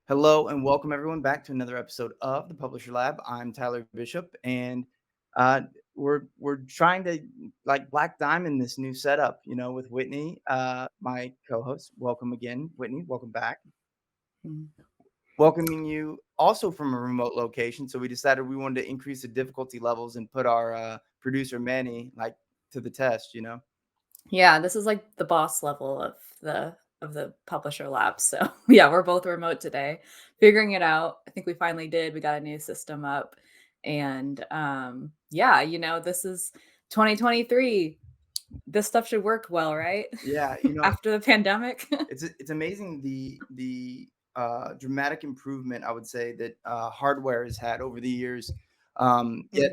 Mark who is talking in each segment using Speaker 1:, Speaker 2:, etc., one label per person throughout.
Speaker 1: Hello and welcome everyone back to another episode of the Publisher Lab. I'm Tyler Bishop, and uh, we're trying to like Black Diamond this new setup, with Whitney, my co-host. Welcome again, Whitney. Welcome back.
Speaker 2: Mm.
Speaker 1: Welcoming you also from a remote location. So we decided we wanted to increase the difficulty levels and put our producer Manny to the test.
Speaker 2: Yeah, this is like the boss level of the publisher lab. So yeah, we're both remote today, figuring it out. I think we finally did. We got a new system up. And yeah, this is 2023. This stuff should work well, right?
Speaker 1: Yeah,
Speaker 2: After the pandemic.
Speaker 1: it's amazing the dramatic improvement I would say that hardware has had over the years. Yet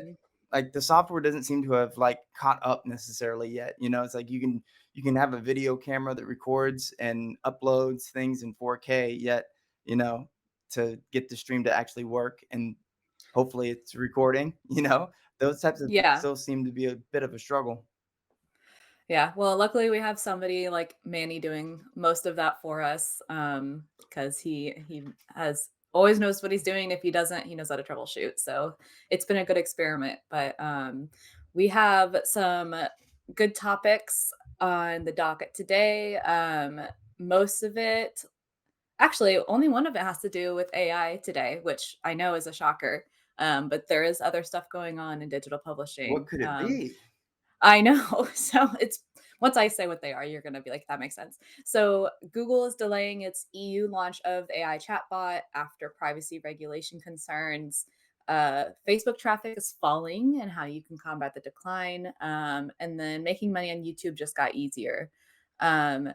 Speaker 2: Mhm.
Speaker 1: like the software doesn't seem to have like caught up necessarily yet. It's like you can have a video camera that records and uploads things in 4K, yet you know to get the stream to actually work and hopefully it's recording. Those types of things
Speaker 2: Yeah.
Speaker 1: still seem to be a bit of a struggle.
Speaker 2: Yeah, well, luckily we have somebody like Manny doing most of that for us, because he has always knows what he's doing. If he doesn't, he knows how to troubleshoot. So it's been a good experiment. But we have some good topics on the docket today. Most of it, actually, only one of it has to do with AI today, which I know is a shocker. But there is other stuff going on in digital
Speaker 1: What
Speaker 2: publishing.
Speaker 1: could it be?
Speaker 2: I know. So it's once I say what they are, you're gonna be like, that makes sense. So Google is delaying its EU launch of AI chatbot after privacy regulation concerns. Facebook traffic is falling and how you can combat the decline. And then making money on YouTube just got easier.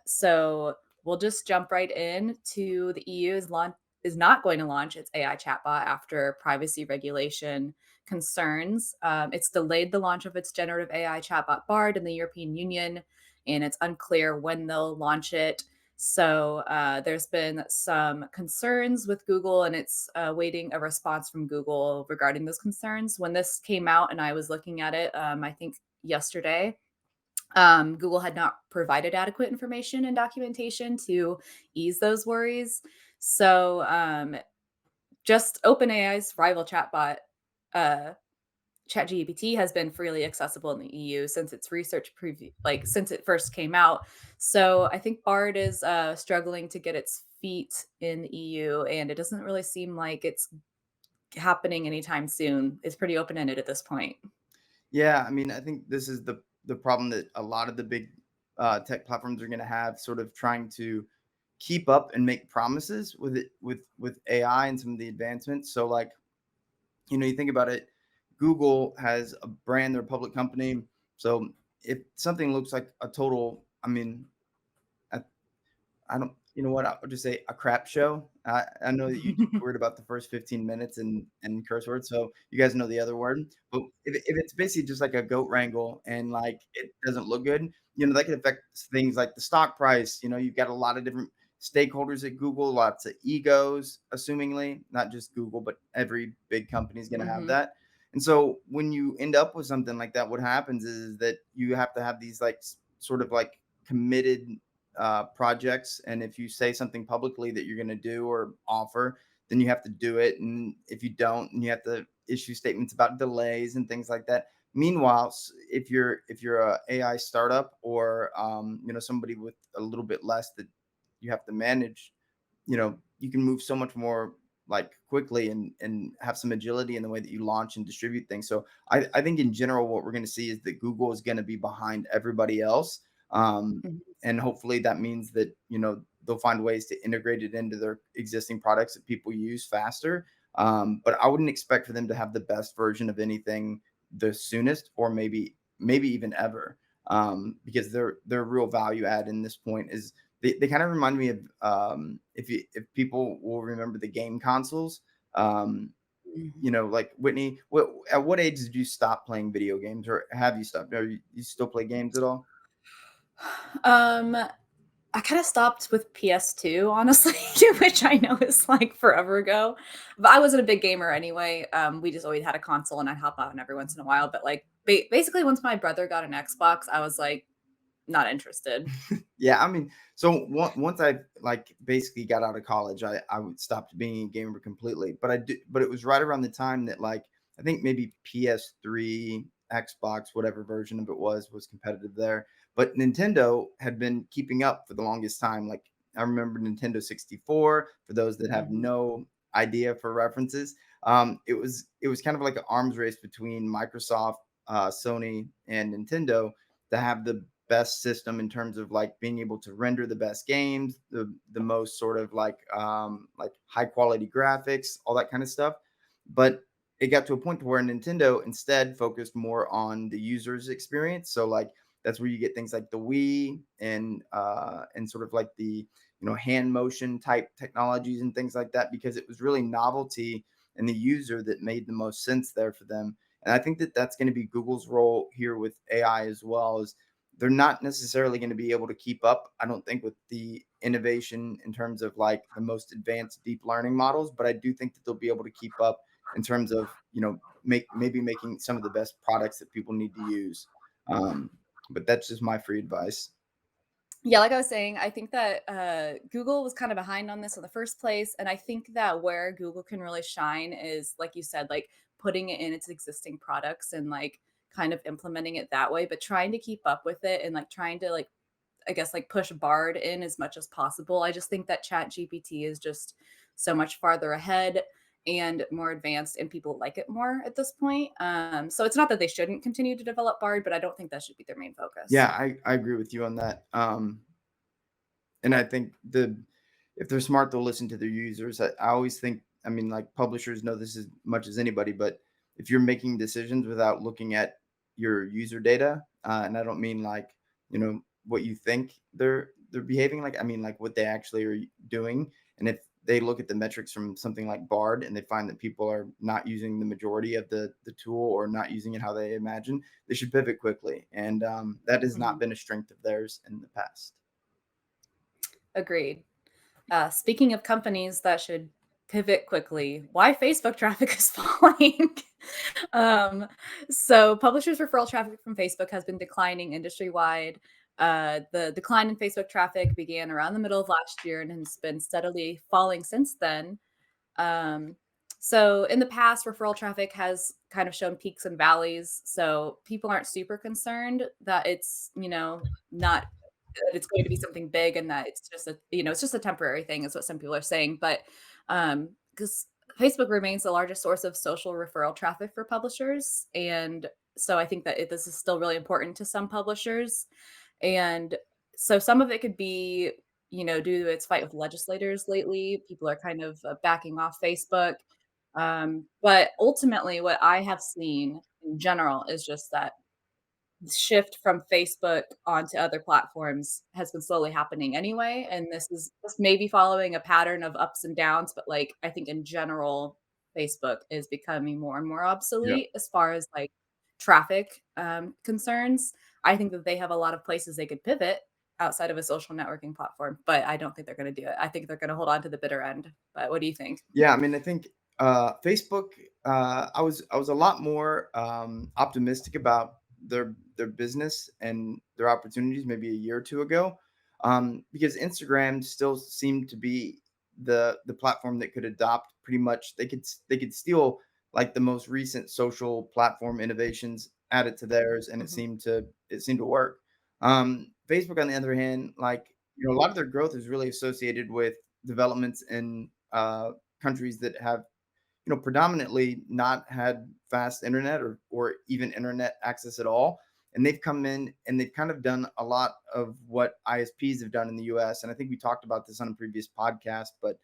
Speaker 2: So we'll just jump right in to the EU is not going to launch its AI chatbot after privacy regulation concerns. It's delayed the launch of its generative AI chatbot Bard in the European Union, and it's unclear when they'll launch it. So there's been some concerns with Google, and it's waiting a response from Google regarding those concerns. When this came out, and I was looking at it, I think yesterday, Google had not provided adequate information and documentation to ease those worries. So just OpenAI's rival chatbot, uh, ChatGPT has been freely accessible in the EU since its research since it first came out. So I think Bard is struggling to get its feet in the EU, and it doesn't really seem like it's happening anytime soon. It's pretty open ended at this point.
Speaker 1: Yeah, I mean, I think this is the problem that a lot of the big tech platforms are going to have, sort of trying to keep up and make promises with it with AI and some of the advancements. So, like, you think about it, Google has a brand; they're a public company. So, if something looks like a total, I mean, I don't, you know what? I'll just say a crap show. I know that YouTube's worried about the first 15 minutes and curse words, so you guys know the other word. But if it's basically just like a goat wrangle and like it doesn't look good, that could affect things like the stock price. You've got a lot of different stakeholders at Google, lots of egos, assumingly, not just Google, but every big company is going to have
Speaker 2: Hmm.
Speaker 1: that. And so when you end up with something like that, what happens is that you have to have these like sort of like committed projects. And if you say something publicly that you're going to do or offer, then you have to do it. And if you don't, and you have to issue statements about delays and things like that. Meanwhile, if you're a AI startup or somebody with a little bit less that you have to manage, you can move so much more like quickly and have some agility in the way that you launch and distribute things. So I think in general what we're going to see is that Google is going to be behind everybody else. um, and hopefully that means that they'll find ways to integrate it into their existing products that people use faster. But I wouldn't expect for them to have the best version of anything the soonest, or maybe even ever, because their real value add in this point is they kind of remind me of, if people will remember the game consoles. um,
Speaker 2: Mhm.
Speaker 1: like Whitney, at what age did you stop playing video games, or have you stopped? You still play games at all?
Speaker 2: Um, I kind of stopped with PS2, honestly, which I know is like forever ago. But I wasn't a big gamer anyway. We just always had a console and I'd hop on every once in a while. But like basically, once my brother got an Xbox, I was like, not interested.
Speaker 1: Yeah, I mean, so once I like basically got out of college, I would stopped being a gamer completely. But it was right around the time that like I think maybe PS3, Xbox, whatever version of it was competitive there. But Nintendo had been keeping up for the longest time. Like I remember Nintendo 64. For those that have
Speaker 2: Mhm.
Speaker 1: no idea for references, it was kind of like an arms race between Microsoft, Sony, and Nintendo to have the best system in terms of like being able to render the best games, the most sort of like high quality graphics, all that kind of stuff. But it got to a point to where Nintendo instead focused more on the user's experience. So like that's where you get things like the Wii and sort of like the hand motion type technologies and things like that because it was really novelty and the user that made the most sense there for them. And I think that that's going to be Google's role here with AI as well. Is they're not necessarily going to be able to keep up, I don't think, with the innovation in terms of like the most advanced deep learning models, but I do think that they'll be able to keep up in terms of, maybe making some of the best products that people need to use. Um, but that's just my free advice.
Speaker 2: Yeah, like I was saying, I think that Google was kind of behind on this in the first place. And I think that where Google can really shine is, like you said, like putting it in its existing products and like kind of implementing it that way, but trying to keep up with it and like trying to like, I guess, like push Bard in as much as possible. I just think that Chat GPT is just so much farther ahead and more advanced and people like it more at this point. So it's not that they shouldn't continue to develop Bard, but I don't think that should be their main
Speaker 1: Yeah,
Speaker 2: focus.
Speaker 1: I agree with you on that. And I think if they're smart, they'll listen to their users. I always think, I mean, like publishers know this as much as anybody, but if you're making decisions without looking at your user data, and I don't mean like what you think they're behaving like, I mean like what they actually are doing. And if they look at the metrics from something like Bard and they find that people are not using the majority of the tool or not using it how they imagine, they should pivot quickly. And that has not
Speaker 2: Mhm.
Speaker 1: been a strength of theirs in the past.
Speaker 2: Agreed. Speaking of companies that should pivot quickly, why Facebook traffic is falling. um, so, publishers' referral traffic from Facebook has been declining industry wide. The decline in Facebook traffic began around the middle of last year and has been steadily falling since then. Um, so, in the past, referral traffic has kind of shown peaks and valleys. So, people aren't super concerned that it's, not that it's going to be something big and that it's just it's just a temporary thing is what some people are saying. But because Facebook remains the largest source of social referral traffic for publishers. And so I think that this is still really important to some publishers. And so some of it could be, due to its fight with legislators lately. People are kind of backing off Facebook. But ultimately, what I have seen in general is just that shift from Facebook onto other platforms has been slowly happening anyway, and this is just maybe following a pattern of ups and downs, but, like, I think in general, Facebook is becoming more and more
Speaker 1: Yeah.
Speaker 2: obsolete as far as, like, traffic, concerns. I think that they have a lot of places they could pivot outside of a social networking platform, but I don't think they're gonna do it. I think they're gonna hold on to the bitter end, but what do you think?
Speaker 1: Yeah, I mean, I think Facebook. I was a lot more optimistic about their business and their opportunities maybe a year or two ago, because Instagram still seemed to be the platform that could adopt pretty much. They could steal like the most recent social platform innovations, add it to theirs, and it
Speaker 2: Mhm,
Speaker 1: seemed to work. Facebook, on the other hand, like a lot of their growth is really associated with developments in countries that have predominantly not had fast internet or even internet access at all, and they've come in and they've kind of done a lot of what ISPs have done in the US. And I think we talked about this on a previous podcast, but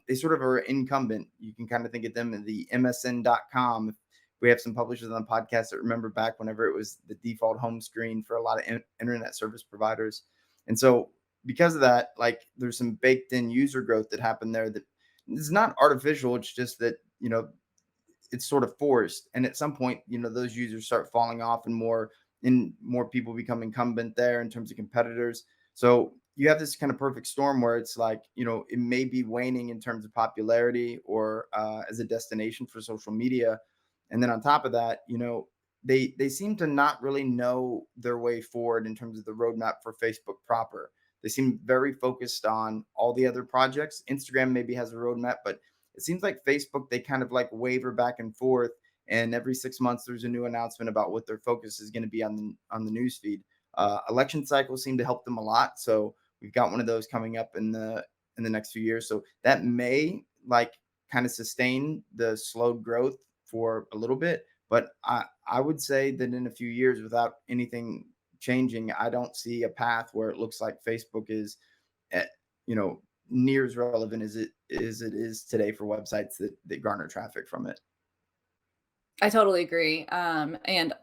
Speaker 1: they sort of are incumbent. You can kind of think of them as the msn.com. We have some publishers on the podcast that remember back whenever it was the default home screen for a lot of internet service providers. And so because of that, like there's some baked in user growth that happened there that it's not artificial. It's just that, it's sort of forced. And at some point, those users start falling off and more people become incumbent there in terms of competitors. So you have this kind of perfect storm where it's like, it may be waning in terms of popularity or as a destination for social media. And then on top of that, they seem to not really know their way forward in terms of the roadmap for Facebook proper. They seem very focused on all the other projects. Instagram maybe has a roadmap, but it seems like Facebook, they kind of like waver back and forth, and every 6 months there's a new announcement about what their focus is going to be on the news feed. Election cycles seem to help them a lot, so we've got one of those coming up in the next few years. So that may like kind of sustain the slowed growth for a little bit. But I would say that in a few years, without anything changing, I don't see a path where it looks like Facebook is, at, you know, near as relevant as it is today for websites that garner traffic from it.
Speaker 2: I totally agree. And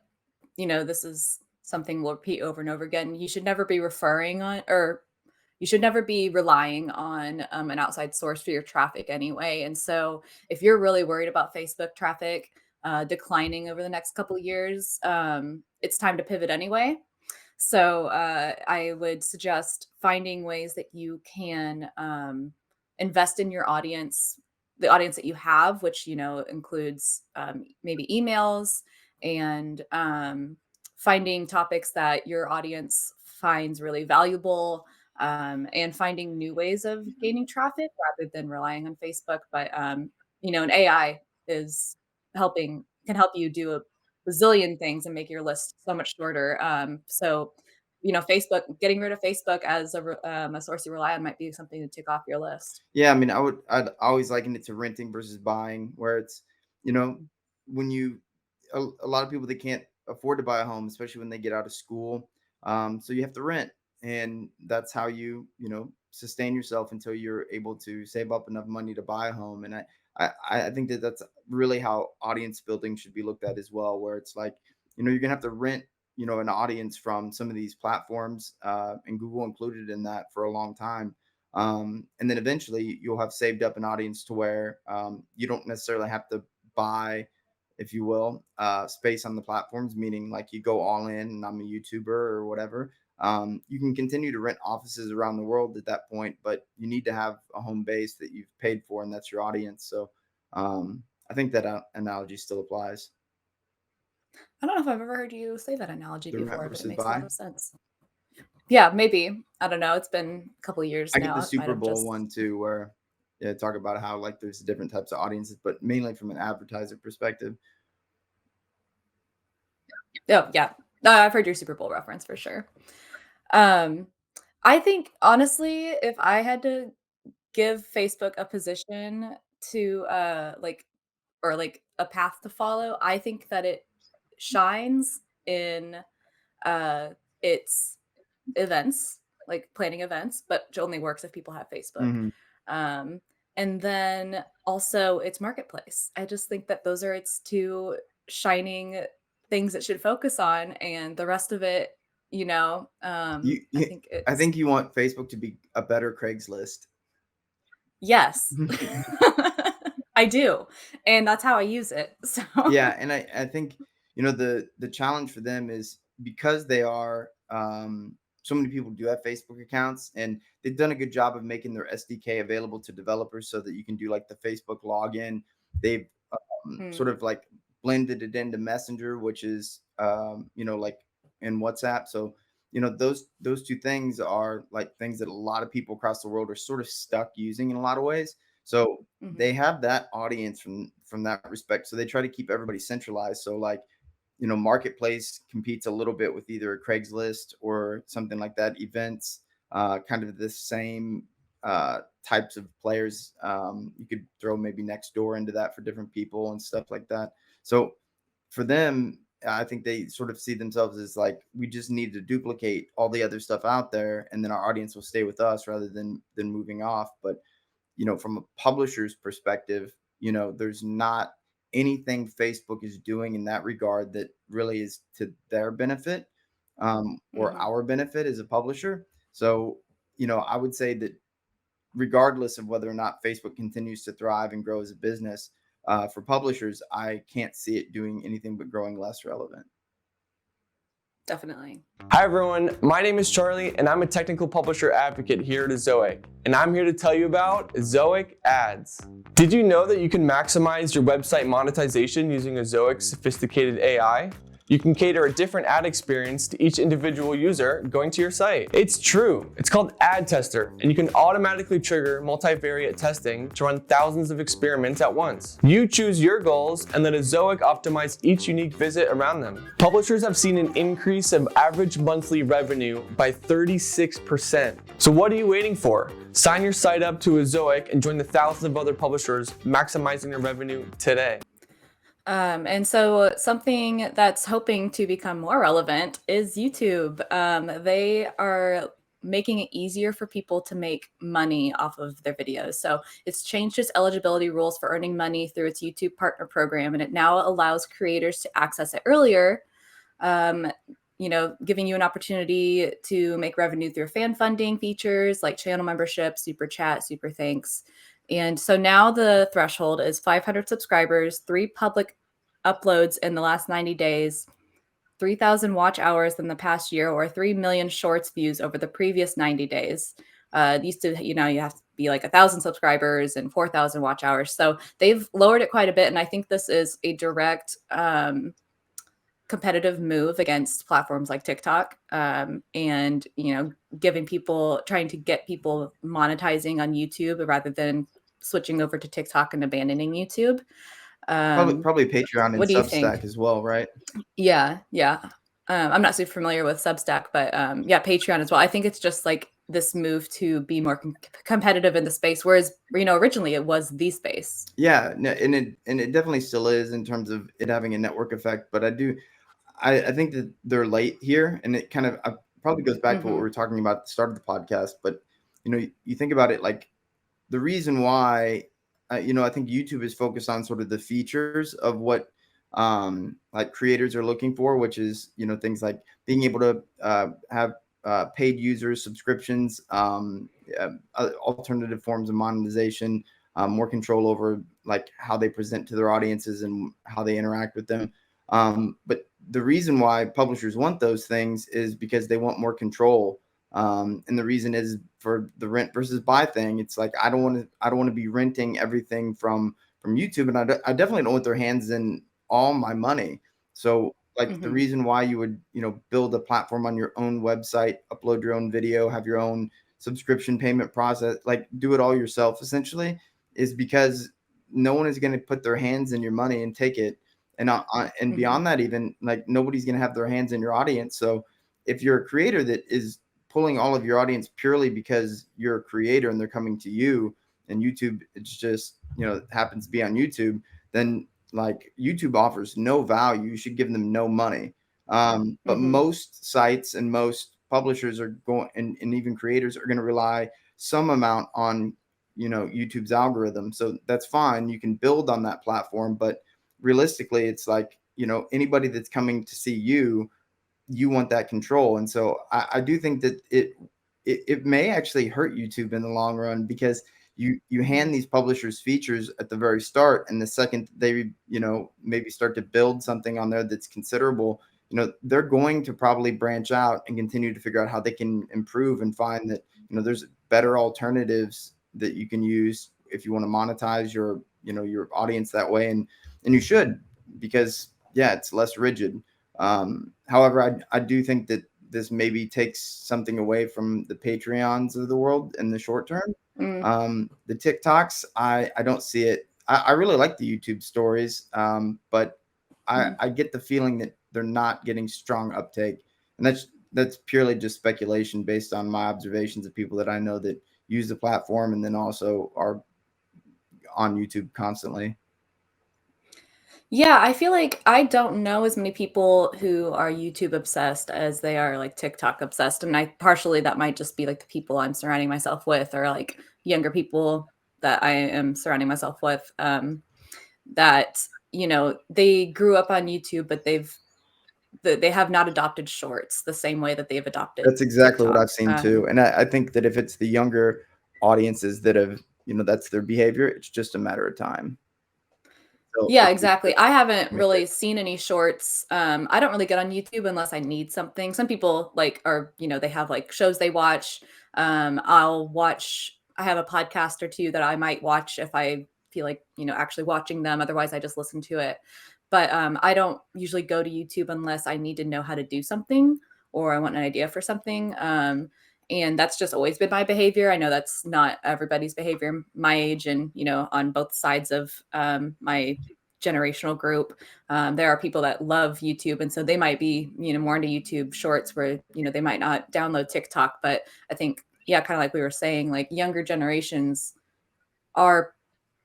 Speaker 2: this is something we'll repeat over and over again. You should never be referring on, or you should never be relying on an outside source for your traffic anyway. And so, if you're really worried about Facebook traffic declining over the next couple of years, it's time to pivot anyway. So I would suggest finding ways that you can invest in your audience, the audience that you have, which includes maybe emails and finding topics that your audience finds really valuable, and finding new ways of gaining traffic rather than relying on Facebook. But an AI is can help you do a bazillion things and make your list so much shorter. So, Facebook, getting rid of Facebook as a source you rely on might be something to tick off your list.
Speaker 1: Yeah, I mean, I'd always liken it to renting versus buying, where it's, you know, when you, a lot of people, they can't afford to buy a home, especially when they get out of school. So you have to rent, and that's how you sustain yourself until you're able to save up enough money to buy a home. And I think that that's really how audience building should be looked at as well, where it's like, you're gonna have to rent, an audience from some of these platforms, and Google included in that for a long time. And then eventually you'll have saved up an audience to where you don't necessarily have to buy, if you will, space on the platforms, meaning like you go all in and I'm a YouTuber or whatever. You can continue to rent offices around the world at that point, but you need to have a home base that you've paid for, and that's your audience. So I think that analogy still applies.
Speaker 2: I don't know if I've ever heard you say that analogy
Speaker 1: The rent
Speaker 2: before, but it
Speaker 1: versus
Speaker 2: makes a lot
Speaker 1: buy.
Speaker 2: of sense. Yeah, maybe. I don't know. It's been a couple of years
Speaker 1: I get the
Speaker 2: now. It might
Speaker 1: Super
Speaker 2: have
Speaker 1: Bowl
Speaker 2: just.
Speaker 1: one too, where yeah, talk about how like there's different types of audiences, but mainly from an advertiser perspective.
Speaker 2: Oh, yeah. No, I've heard your Super Bowl reference for sure. Um, I think honestly, if I had to give Facebook a position to or like a path to follow, I think that it shines in uh its events, like planning events, but which only works if people have Facebook.
Speaker 1: Mhm.
Speaker 2: Um, and then also its marketplace. I just think that those are its two shining things it should focus on, and the rest of it,
Speaker 1: You,
Speaker 2: I
Speaker 1: you,
Speaker 2: think
Speaker 1: I
Speaker 2: it's
Speaker 1: think you want Facebook to be a better Craigslist.
Speaker 2: yes. I do, and that's how I use it. So
Speaker 1: Yeah, and I think the challenge for them is because they are so many people do have Facebook accounts, and they've done a good job of making their SDK available to developers so that you can do like the Facebook login. They've sort
Speaker 2: Mm,
Speaker 1: of like blended it into Messenger, which is like in WhatsApp. So those two things are like things that a lot of people across the world are sort of stuck using in a lot of ways. So
Speaker 2: mhm,
Speaker 1: they have that audience from that respect. So they try to keep everybody centralized. So like marketplace competes a little bit with either Craigslist or something like that. Events, kind of the same types of players. You could throw maybe next door into that for different people and stuff like that. So for them, I think they sort of see themselves as like, we just need to duplicate all the other stuff out there, and then our audience will stay with us rather than moving off. But from a publisher's perspective, there's not anything Facebook is doing in that regard that really is to their benefit, or
Speaker 2: mhm.
Speaker 1: our benefit as a publisher. So, I would say that regardless of whether or not Facebook continues to thrive and grow as a business, for publishers, I can't see it doing anything but growing less relevant.
Speaker 2: Definitely.
Speaker 3: Hi everyone, my name is Charlie and I'm a technical publisher advocate here at Ezoic, and I'm here to tell you about Ezoic Ads. Did you know that you can maximize your website monetization using Ezoic's sophisticated AI? You can cater a different ad experience to each individual user going to your site. It's true. It's called Ad Tester, and you can automatically trigger multivariate testing to run thousands of experiments at once. You choose your goals and let Ezoic optimize each unique visit around them. Publishers have seen an increase of average monthly revenue by 36%. So what are you waiting for? Sign your site up to Ezoic and join the thousands of other publishers maximizing their revenue today.
Speaker 2: And so something that's hoping to become more relevant is YouTube. They are making it easier for people to make money off of their videos. So it's changed its eligibility rules for earning money through its YouTube partner program, and it now allows creators to access it earlier, giving you an opportunity to make revenue through fan funding features like channel membership, super chat, super thanks. And so now the threshold is 500 subscribers, 3 public uploads in the last 90 days, 3,000 watch hours in the past year, or 3 million shorts views over the previous 90 days. It used to, you have to be like 1,000 subscribers and 4,000 watch hours. So they've lowered it quite a bit. And I think this is a direct competitive move against platforms like TikTok, and trying to get people monetizing on YouTube rather than switching over to TikTok and abandoning YouTube.
Speaker 1: Probably Patreon and
Speaker 2: What do you
Speaker 1: Substack
Speaker 2: think?
Speaker 1: as well, right?
Speaker 2: Yeah. I'm not super familiar with Substack, but yeah, Patreon as well. I think it's just like this move to be more competitive in the space, whereas originally it was the space.
Speaker 1: Yeah, and it definitely still is in terms of it having a network effect. But I think that they're late here, and it kind of probably goes back to what we were talking about at the start of the podcast. But you think about it, like the reason why I think YouTube is focused on sort of the features of what like creators are looking for, which is things like being able to have paid users, subscriptions, alternative forms of monetization, more control over like how they present to their audiences and how they interact with them. But the reason why publishers want those things is because they want more control. And the reason is for the rent versus buy thing. It's like I don't want to be renting everything from YouTube, and I definitely don't want their hands in all my money. So like the reason why you would build a platform on your own website, upload your own video, have your own subscription payment process, like do it all yourself essentially, is because no one is going to put their hands in your money and take it. And beyond that, even like nobody's going to have their hands in your audience. So if you're a creator that is pulling all of your audience purely because you're a creator and they're coming to you, and YouTube, it's just happens to be on YouTube, then like YouTube offers no value. You should give them no money. But most sites and most publishers are going, and even creators are going to rely some amount on YouTube's algorithm. So that's fine. You can build on that platform, but realistically, it's like anybody that's coming to see you want that control. And so I do think that it may actually hurt YouTube in the long run, because you hand these publishers features at the very start, and the second they maybe start to build something on there that's considerable, they're going to probably branch out and continue to figure out how they can improve and find that there's better alternatives that you can use if you want to monetize your your audience that way. And you should, because yeah, it's less rigid. However, I do think that this maybe takes something away from the Patreons of the world in the short term. The TikToks, I don't see it. I really like the YouTube stories, but I get the feeling that they're not getting strong uptake, and that's purely just speculation based on my observations of people that I know that use the platform and then also are on YouTube constantly.
Speaker 2: Yeah, I feel like I don't know as many people who are YouTube obsessed as they are like TikTok obsessed. And partially that might just be like the people I'm surrounding myself with, or like younger people that I am surrounding myself with, that, they grew up on YouTube, but they have not adopted shorts the same way that they've adopted
Speaker 1: That's exactly what
Speaker 2: TikTok.
Speaker 1: I've seen too. And I think that if it's the younger audiences that have, that's their behavior, it's just a matter of time. So
Speaker 2: Yeah,
Speaker 1: hopefully
Speaker 2: exactly. I haven't
Speaker 1: make
Speaker 2: really
Speaker 1: it.
Speaker 2: seen any shorts. I don't really get on YouTube unless I need something. Some people like are, they have like shows they watch. I have a podcast or two that I might watch if I feel like, actually watching them. Otherwise, I just listen to it. But I don't usually go to YouTube unless I need to know how to do something or I want an idea for something. And that's just always been my behavior. I know that's not everybody's behavior my age and, on both sides of my generational group. There are people that love YouTube. And so they might be, more into YouTube shorts where, they might not download TikTok. But I think, yeah, kind of like we were saying, like younger generations are,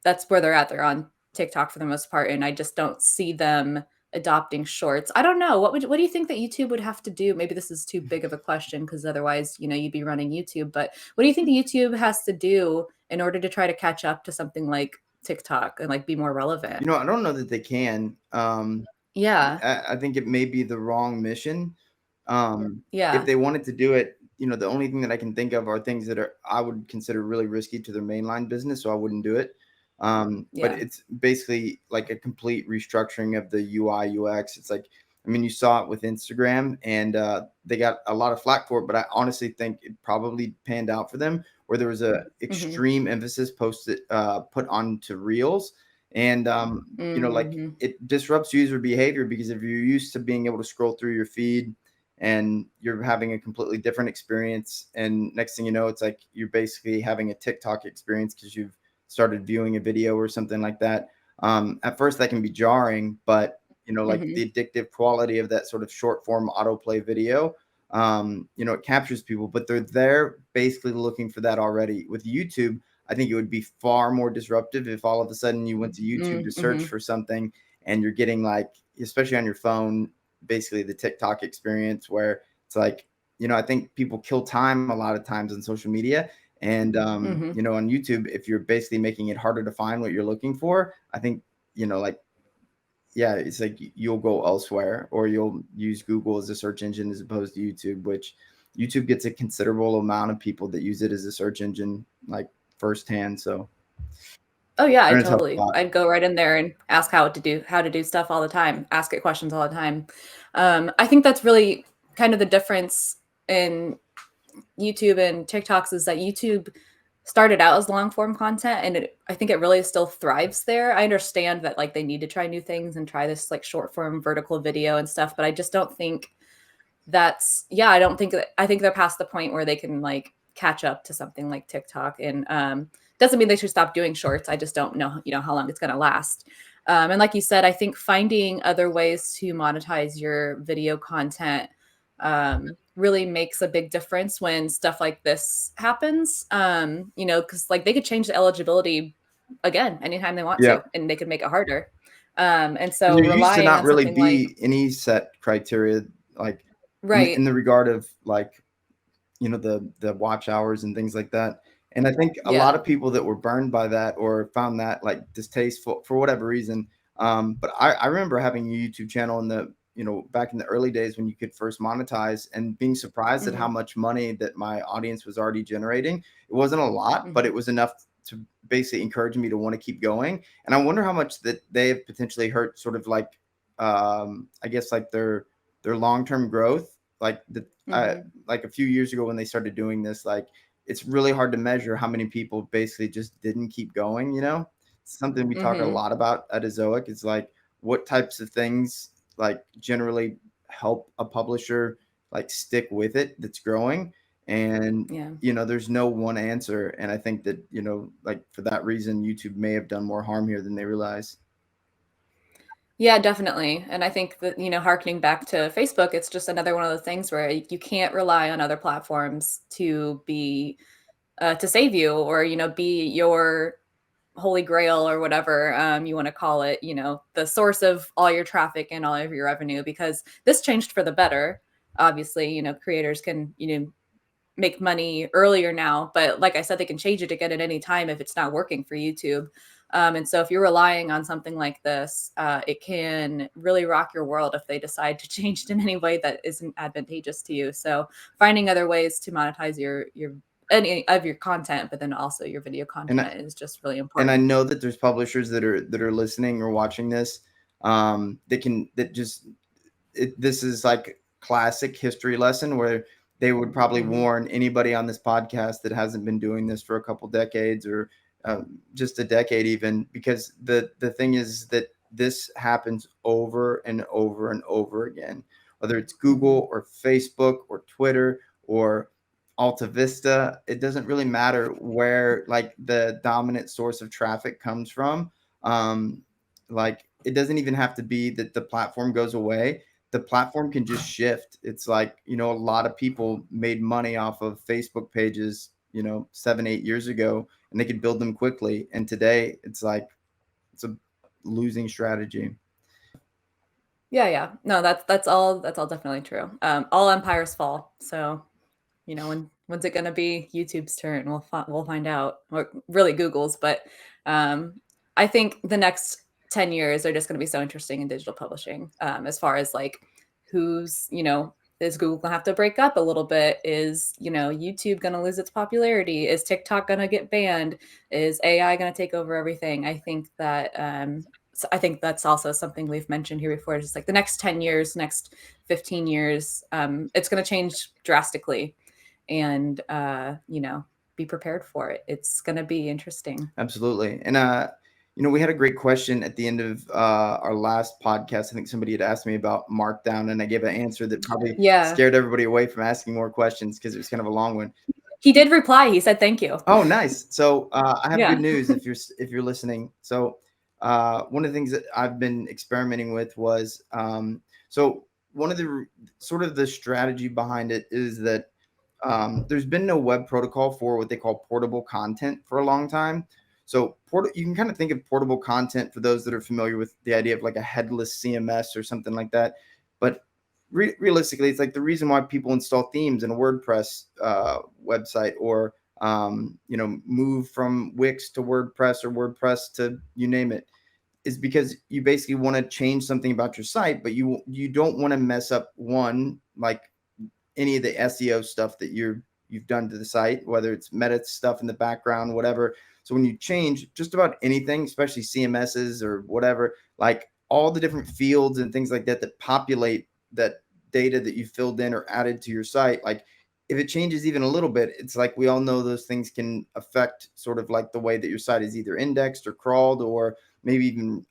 Speaker 2: that's where they're at. They're on TikTok for the most part. And I just don't see them adopting shorts. I don't know. What do you think that YouTube would have to do? Maybe this is too big of a question because otherwise, you'd be running YouTube. But what do you think the YouTube has to do in order to try to catch up to something like TikTok and like be more relevant?
Speaker 1: I don't know that they can.
Speaker 2: Yeah.
Speaker 1: I think it may be the wrong mission. If
Speaker 2: Yeah.
Speaker 1: they wanted to do it, the only thing that I can think of are things that I would consider really risky to their mainline business, so I wouldn't do it. But
Speaker 2: Yeah.
Speaker 1: it's basically like a complete restructuring of the UI UX. It's like, I mean, you saw it with Instagram, and they got a lot of flack for it, but I honestly think it probably panned out for them, where there was a
Speaker 2: Mm-hmm.
Speaker 1: extreme emphasis put onto Reels, and like
Speaker 2: Mm-hmm.
Speaker 1: it disrupts user behavior because if you're used to being able to scroll through your feed and you're having a completely different experience, and next thing you know, it's like you're basically having a TikTok experience because you've started viewing a video or something like that. At first that can be jarring, but like
Speaker 2: Mm-hmm.
Speaker 1: the addictive quality of that sort of short form autoplay video, it captures people, but they're there basically looking for that already. With YouTube, I think it would be far more disruptive if all of a sudden you went to YouTube to search
Speaker 2: Mm-hmm.
Speaker 1: for something and you're getting, like, especially on your phone, basically the TikTok experience where it's like, I think people kill time a lot of times on social media. And,
Speaker 2: Mm-hmm.
Speaker 1: on YouTube, if you're basically making it harder to find what you're looking for, I think, like, yeah, it's like you'll go elsewhere or you'll use Google as a search engine as opposed to YouTube, which YouTube gets a considerable amount of people that use it as a search engine, like firsthand. So
Speaker 2: Oh yeah, I
Speaker 1: they're in a tough
Speaker 2: totally.
Speaker 1: spot.
Speaker 2: I'd go right in there and ask how to do stuff all the time, ask it questions all the time. I think that's really kind of the difference in YouTube and TikToks is that YouTube started out as long form content and I think it really still thrives there. I understand that like they need to try new things and try this like short form vertical video and stuff, but I just don't think I don't think that I think they're past the point where they can like catch up to something like TikTok and doesn't mean they should stop doing shorts. I just don't know, how long it's going to last. And like you said, I think finding other ways to monetize your video content really makes a big difference when stuff like this happens. Because like they could change the eligibility again anytime they want
Speaker 1: Yeah.
Speaker 2: to, and they could make it harder. And
Speaker 1: Because
Speaker 2: so
Speaker 1: there used to
Speaker 2: relying
Speaker 1: not
Speaker 2: on
Speaker 1: really
Speaker 2: something like
Speaker 1: be any set criteria, like in
Speaker 2: right,
Speaker 1: the regard of like, the watch hours and things like that. And I think a
Speaker 2: yeah,
Speaker 1: lot of people that were burned by that or found that like distasteful for whatever reason. But I remember having a YouTube channel in the, back in the early days when you could first monetize and being surprised at how
Speaker 2: hmm
Speaker 1: much money that my audience was already generating. It wasn't a lot, but
Speaker 2: hmm
Speaker 1: it was enough to basically encourage me to want to keep going. And I wonder how much that they have potentially hurt sort of like, I guess like their long-term growth, like
Speaker 2: hmm
Speaker 1: like a few years ago when they started doing this, like it's really hard to measure how many people basically just didn't keep going. It's something we talk a
Speaker 2: hmm
Speaker 1: lot about at Ezoic. It's like what types of things like generally help a publisher like stick with it that's growing. And
Speaker 2: yeah.
Speaker 1: there's no one answer. And I think that, like for that reason, YouTube may have done more harm here than they realize.
Speaker 2: Yeah, definitely. And I think that, harkening back to Facebook, it's just another one of those things where you can't rely on other platforms to be to save you or, be your holy grail or whatever you want to call it, the source of all your traffic and all of your revenue, because this changed for the better. Obviously, creators can, make money earlier now, but like I said, they can change it again at any time if it's not working for YouTube. And so if you're relying on something like this, it can really rock your world if they decide to change it in any way that isn't advantageous to you. So finding other ways to monetize your any of your content, but then also your video
Speaker 1: And I,
Speaker 2: content is just really
Speaker 1: and I
Speaker 2: important.
Speaker 1: know that there's publishers that are listening or watching this, that just this is like classic history lesson where they would probably
Speaker 2: hmm
Speaker 1: warn anybody on this podcast that hasn't been doing this for a couple decades or just a decade even, because the thing is that this happens over and over and over again, whether it's Google or Facebook or Twitter or Alta Vista. It doesn't really matter where like the dominant source of traffic comes from. Like it doesn't even have to be that the platform goes away. The platform can just shift. It's like, a lot of people made money off of Facebook pages, 7, 8 years ago, and they could build them quickly. And today it's like, it's a losing strategy.
Speaker 2: Yeah. No, that's all definitely true. All empires fall. So, when's it going to be YouTube's turn? We'll find out. Or really Google's, but I think the next 10 years are just going to be so interesting in digital publishing. As far as like who's, is Google gonna have to break up a little bit? Is, YouTube gonna lose its popularity? Is TikTok gonna get banned? Is AI gonna take over everything? I think that's also something we've mentioned here before. Just like the next 10 years, next 15 years, it's going to change drastically, and be prepared for it. It's going to be interesting.
Speaker 1: Absolutely. And we had a great question at the end of our last podcast. I think somebody had asked me about Markdown, and I gave an answer that probably scared everybody away from asking more questions because it was kind of a long one.
Speaker 2: He did reply. He said thank you.
Speaker 1: Oh, nice. So I have good news if you're listening. So one of the things that I've been experimenting with was so one of the sort of the strategy behind it is that there's been no web protocol for what they call portable content for a long time. So you can kind of think of portable content for those that are familiar with the idea of like a headless CMS or something like that. But realistically, it's like the reason why people install themes in a WordPress website or move from Wix to WordPress or WordPress to you name it, is because you basically want to change something about your site, but you don't want to mess up like any of the SEO stuff that you've done to the site, whether it's meta stuff in the background, whatever. So when you change just about anything, especially CMSs or whatever, like all the different fields and things like that that populate that data that you filled in or added to your site, like if it changes even a little bit, it's like we all know those things can affect sort of like the way that your site is either indexed or crawled or maybe even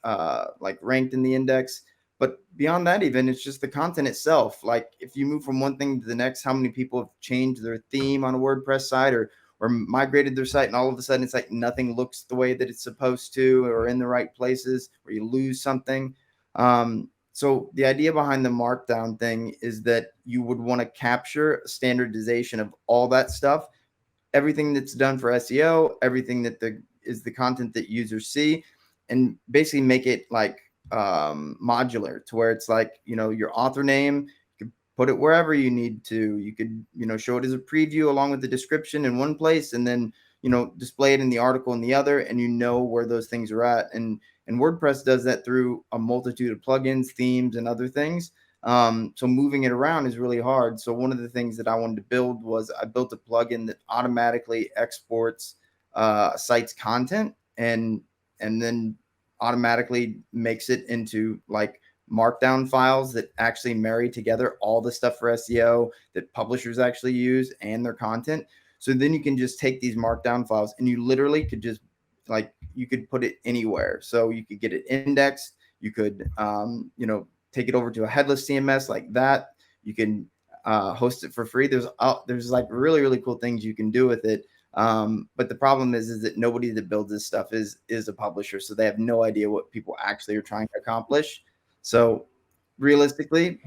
Speaker 1: like ranked in the index. But beyond that, even it's just the content itself. Like if you move from one thing to the next, how many people have changed their theme on a WordPress site or migrated their site, and all of a sudden it's like nothing looks the way that it's supposed to or in the right places, or you lose something. So the idea behind the Markdown thing is that you would want to capture standardization of all that stuff, everything that's done for SEO, everything that is the content that users see, and basically make it like modular to where it's like, your author name, you could put it wherever you need to. You could, show it as a preview along with the description in one place, and then, display it in the article in the other, and where those things are at. And WordPress does that through a multitude of plugins, themes, and other things. So moving it around is really hard. So one of the things that I wanted to build was I built a plugin that automatically exports a site's content and then automatically makes it into like Markdown files that actually marry together all the stuff for SEO that publishers actually use and their content. So then you can just take these Markdown files and you literally could just you could put it anywhere. So you could get it indexed. You could, take it over to a headless CMS like that. You can host it for free. There's like really, really cool things you can do with it. But the problem is that nobody that builds this stuff is a publisher. So they have no idea what people actually are trying to accomplish. So realistically,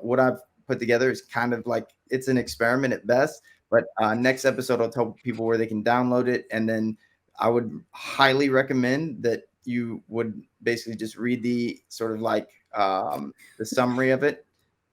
Speaker 1: what I've put together is kind of like, it's an experiment at best, but next episode, I'll tell people where they can download it. And then I would highly recommend that you would basically just read the sort of like the summary of it.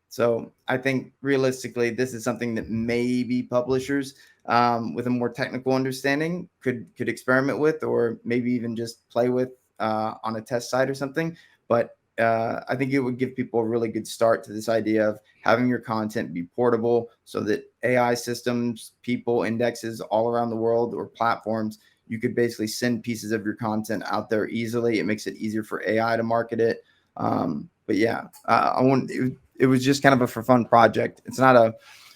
Speaker 1: So I think realistically, this is something that maybe publishers with a more technical understanding could experiment with, or maybe even just play with on a test site or something. But I think it would give people a really good start to this idea of having your content be portable so that AI systems, people, indexes all around the world or platforms, you could basically send pieces of your content out there easily. It makes it easier for AI to market it. But yeah, it was just kind of a for fun project. It's not a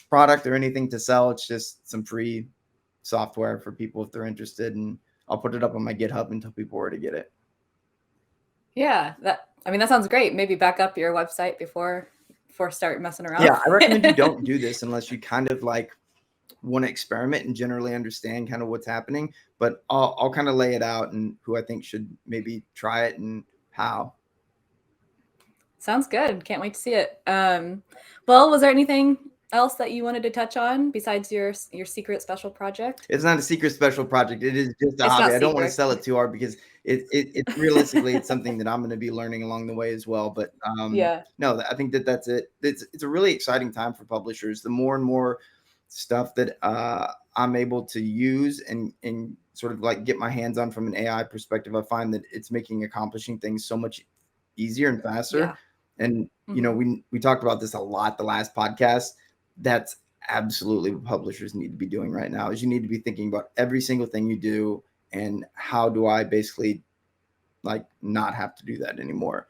Speaker 1: product or anything to sell. It's just some free software for people if they're interested. And I'll put it up on my GitHub and tell people where to get it.
Speaker 2: Yeah, that sounds great. Maybe back up your website before start messing around.
Speaker 1: Yeah, I recommend you don't do this unless you kind of like want to experiment and generally understand kind of what's happening. But I'll kind of lay it out and who I think should maybe try it and how.
Speaker 2: Sounds good. Can't wait to see it. Well, was there anything else that you wanted to touch on besides your secret special project?
Speaker 1: It's not a secret special project. It is just a
Speaker 2: It's
Speaker 1: hobby.
Speaker 2: not
Speaker 1: I don't want to
Speaker 2: secret.
Speaker 1: sell it too hard because it realistically it's something that I'm going to be learning along the way as well. But
Speaker 2: Yeah.
Speaker 1: no, I think that's it. It's a really exciting time for publishers. The more and more stuff that I'm able to use and sort of like get my hands on from an AI perspective, I find that it's making accomplishing things so much easier and faster.
Speaker 2: Yeah.
Speaker 1: And you know, we talked about this a lot the last podcast. That's absolutely what publishers need to be doing right now is you need to be thinking about every single thing you do and how do I basically like not have to do that anymore.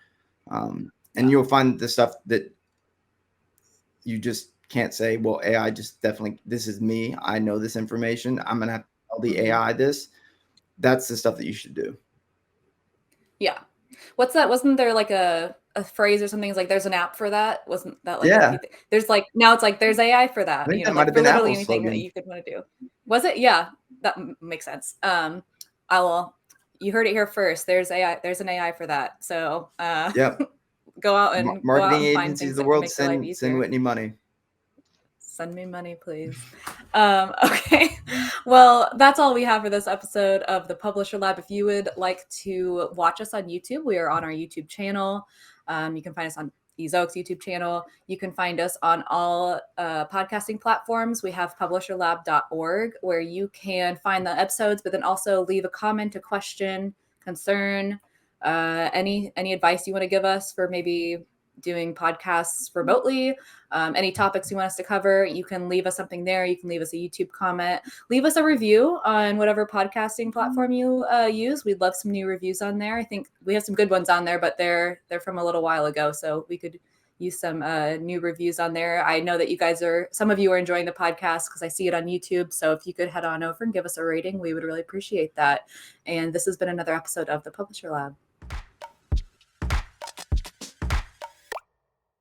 Speaker 1: And you'll find the stuff that you just can't say, well, AI just definitely, this is me. I know this information. I'm going to have to tell the AI this. That's the stuff that you should do.
Speaker 2: Yeah. What's that? Wasn't there like a phrase or something? It's like there's an app for that. Wasn't that like
Speaker 1: Yeah.
Speaker 2: there's like now it's like there's AI for that.
Speaker 1: I think
Speaker 2: You
Speaker 1: that
Speaker 2: know,
Speaker 1: might
Speaker 2: like
Speaker 1: have
Speaker 2: for
Speaker 1: been
Speaker 2: literally
Speaker 1: Apple's
Speaker 2: anything that
Speaker 1: slogan.
Speaker 2: you could want to do. Was it? Yeah, that makes sense. You heard it here first. There's AI. There's an AI for that. So
Speaker 1: Yep.
Speaker 2: go out and
Speaker 1: Marketing
Speaker 2: find
Speaker 1: agencies
Speaker 2: things
Speaker 1: of the
Speaker 2: that can
Speaker 1: world
Speaker 2: make your life
Speaker 1: send
Speaker 2: easier.
Speaker 1: Whitney money.
Speaker 2: Send me money, please. Okay. Well, that's all we have for this episode of the Publisher Lab. If you would like to watch us on YouTube, we are on our YouTube channel. You can find us on Ezoic's YouTube channel. You can find us on all podcasting platforms. We have publisherlab.org where you can find the episodes, but then also leave a comment, a question, concern, any advice you want to give us for maybe doing podcasts remotely, any topics you want us to cover, you can leave us something there. You can leave us a YouTube comment, leave us a review on whatever podcasting platform you use. We'd love some new reviews on there. I think we have some good ones on there, but they're from a little while ago, so we could use some new reviews on there. I know that some of you are enjoying the podcast because I see it on YouTube. So if you could head on over and give us a rating, we would really appreciate that. And this has been another episode of the Publisher Lab.